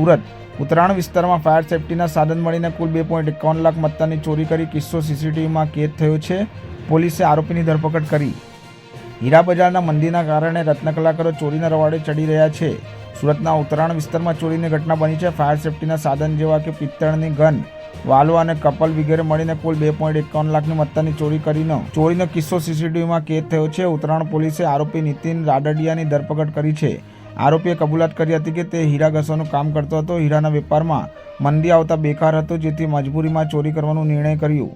સુરત ઉત્તરાયણ વિસ્તારમાં ફાયર સેફટીના સાધન મળીને કુલ 2.51 લાખ મત્તાની ચોરી કરી કિસ્સો સીસીટીવીમાં કેદ થયો છે। પોલીસે આરોપીની ધરપકડ કરી। હીરા બજારના મંદીના કારણે રત્નકલાકારો ચોરીના રવાડે ચડી રહ્યા છે। સુરતના ઉત્તરાયણ વિસ્તારમાં ચોરીની ઘટના બની છે। ફાયર સેફટીના સાધન જેવા કે પિત્તળની ગન, વાલ્વ અને કપલ વગેરે મળીને કુલ 2.51 લાખની મત્તાની ચોરીનો કિસ્સો સીસીટીવીમાં કેદ થયો છે। ઉત્તરાયણ પોલીસે આરોપી નીતિન રાડડિયાની ધરપકડ કરી છે। આરોપીએ કબૂલાત કરી હતી કે તે હીરા ઘસવાનું કામ કરતો હતો। હીરાના વેપારમાં મંદી આવતા બેકાર હતો, જેથી મજબૂરીમાં ચોરી કરવાનો નિર્ણય કર્યો।